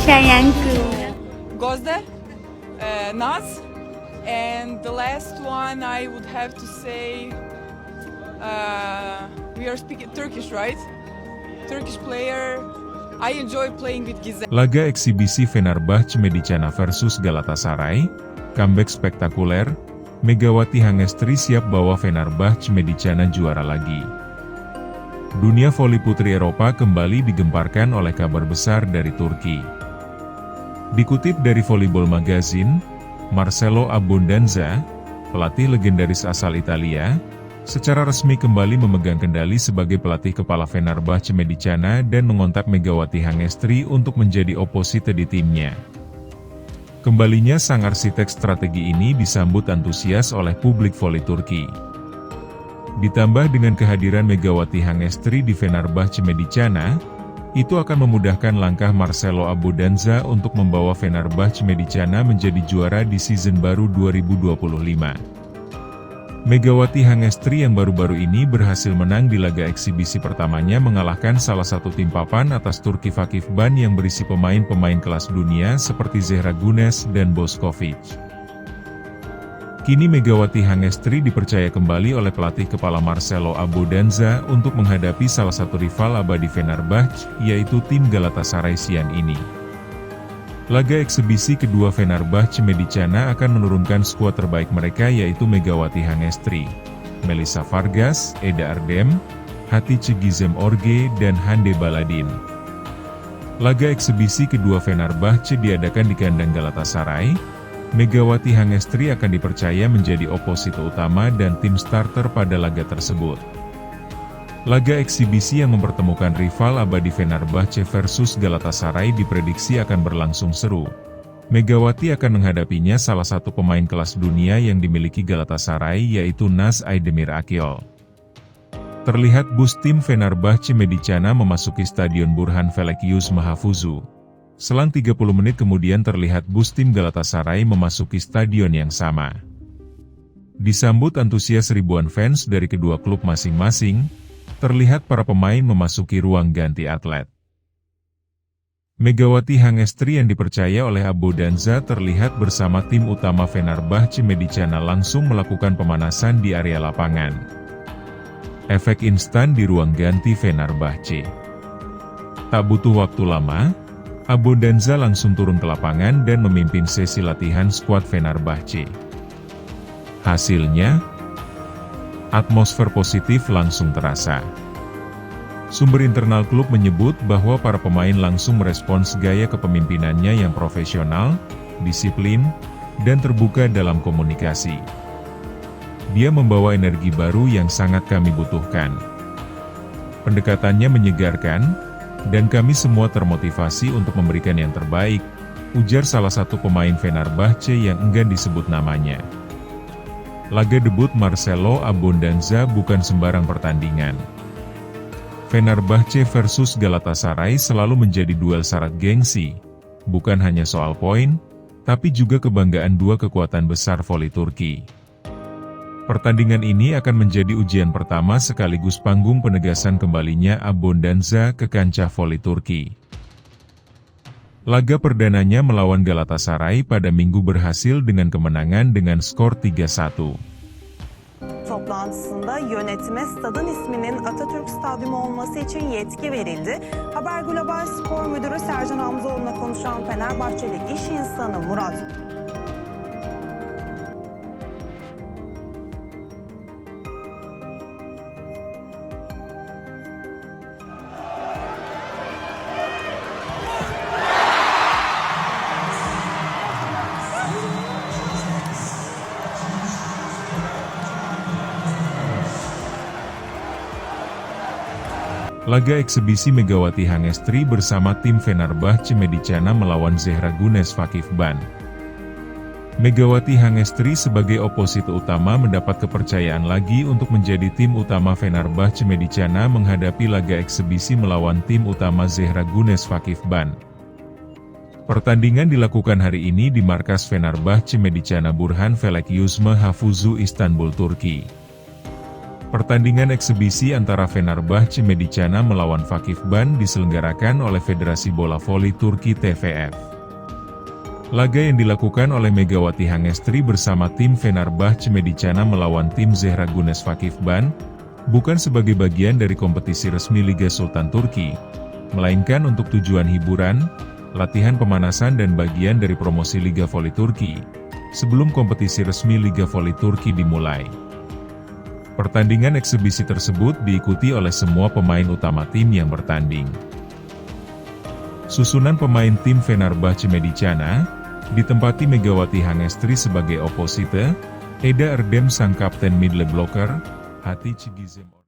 sayangku. Gözde, Naz, and the last one I would have to say, we are speaking Turkish, right? Turkish player. I enjoy playing with Gizem. Laga eksibisi Fenerbahce Medicana versus Galatasaray, comeback spektakuler, Megawati Hangestri siap bawa Fenerbahce Medicana juara lagi. Dunia voli putri Eropa kembali digemparkan oleh kabar besar dari Turki. Dikutip dari Volleyball Magazine, Marcelo Abbondanza, pelatih legendaris asal Italia, secara resmi kembali memegang kendali sebagai pelatih kepala Fenerbahce Medicana dan mengontak Megawati Hangestri untuk menjadi oposite di timnya. Kembalinya sang arsitek strategi ini disambut antusias oleh publik voli Turki. Ditambah dengan kehadiran Megawati Hangestri di Fenerbahce Medicana, itu akan memudahkan langkah Marcelo Abbondanza untuk membawa Fenerbahce Medicana menjadi juara di season baru 2025. Megawati Hangestri yang baru-baru ini berhasil menang di laga eksibisi pertamanya mengalahkan salah satu tim papan atas Turki Vakifbank yang berisi pemain-pemain kelas dunia seperti Zehra Güneş dan Bošković. Kini Megawati Hangestri dipercaya kembali oleh pelatih kepala Marcelo Abbondanza untuk menghadapi salah satu rival abadi Fenerbahce, yaitu tim Galatasaray siang ini. Laga eksibisi kedua Fenerbahce Medicana akan menurunkan skuad terbaik mereka yaitu Megawati Hangestri, Melissa Vargas, Eda Erdem, Hatice Gizem Orge, dan Hande Baladin. Laga eksibisi kedua Fenerbahce diadakan di kandang Galatasaray. Megawati Hangestri akan dipercaya menjadi oposite utama dan tim starter pada laga tersebut. Laga eksibisi yang mempertemukan rival abadi Fenerbahce versus Galatasaray diprediksi akan berlangsung seru. Megawati akan menghadapinya salah satu pemain kelas dunia yang dimiliki Galatasaray yaitu Naz Aydemir Akyol. Terlihat bus tim Fenerbahce Medicana memasuki Stadion Burhan Felekius Mahfuzu. Selang 30 menit kemudian terlihat bus tim Galatasaray memasuki stadion yang sama. Disambut antusias ribuan fans dari kedua klub masing-masing, terlihat para pemain memasuki ruang ganti atlet. Megawati Hangestri yang dipercaya oleh Abbondanza terlihat bersama tim utama Fenerbahce Medicana langsung melakukan pemanasan di area lapangan. Efek instan di ruang ganti Fenerbahce. Tak butuh waktu lama, Abbondanza langsung turun ke lapangan dan memimpin sesi latihan skuad Fenerbahce. Hasilnya, atmosfer positif langsung terasa. Sumber internal klub menyebut bahwa para pemain langsung merespons gaya kepemimpinannya yang profesional, disiplin, dan terbuka dalam komunikasi. Dia membawa energi baru yang sangat kami butuhkan. Pendekatannya menyegarkan, dan kami semua termotivasi untuk memberikan yang terbaik, ujar salah satu pemain Fenerbahce yang enggan disebut namanya. Laga debut Marcelo Abbondanza bukan sembarang pertandingan. Fenerbahce versus Galatasaray selalu menjadi duel syarat gengsi, bukan hanya soal poin, tapi juga kebanggaan dua kekuatan besar voli Turki. Pertandingan ini akan menjadi ujian pertama sekaligus panggung penegasan kembalinya Abbondanza ke kancah voli Turki. Laga perdananya melawan Galatasaray pada Minggu berhasil dengan kemenangan dengan skor 3-1. Toplantısında yönetime stadın isminin Atatürk Stadyumu olması için yetki verildi. Haber Global Spor Müdürü Sercan Hamzoğlu'na konuşan Fenerbahçeli iş insanı Murat Laga eksibisi Megawati Hangestri bersama tim Fenerbahce Medicana melawan Zehra Güneş Vakifbank. Megawati Hangestri sebagai oposite utama mendapat kepercayaan lagi untuk menjadi tim utama Fenerbahce Medicana menghadapi laga eksibisi melawan tim utama Zehra Güneş Vakifbank. Pertandingan dilakukan hari ini di markas Fenerbahce Medicana Burhan Felekius Mahfuzu Istanbul, Turki. Pertandingan eksebisi antara Fenerbahçe Medicana melawan Vakifbank diselenggarakan oleh Federasi Bola Voli Turki TFF. Laga yang dilakukan oleh Megawati Hangestri bersama tim Fenerbahçe Medicana melawan tim Zehra Güneş Vakifbank bukan sebagai bagian dari kompetisi resmi Liga Sultan Turki, melainkan untuk tujuan hiburan, latihan pemanasan dan bagian dari promosi Liga Voli Turki, sebelum kompetisi resmi Liga Voli Turki dimulai. Pertandingan eksebisi tersebut diikuti oleh semua pemain utama tim yang bertanding. Susunan pemain tim Fenerbahçe Medicana ditempati Megawati Hangestri sebagai opposite, Eda Erdem sang kapten middle blocker, Hatice Gizem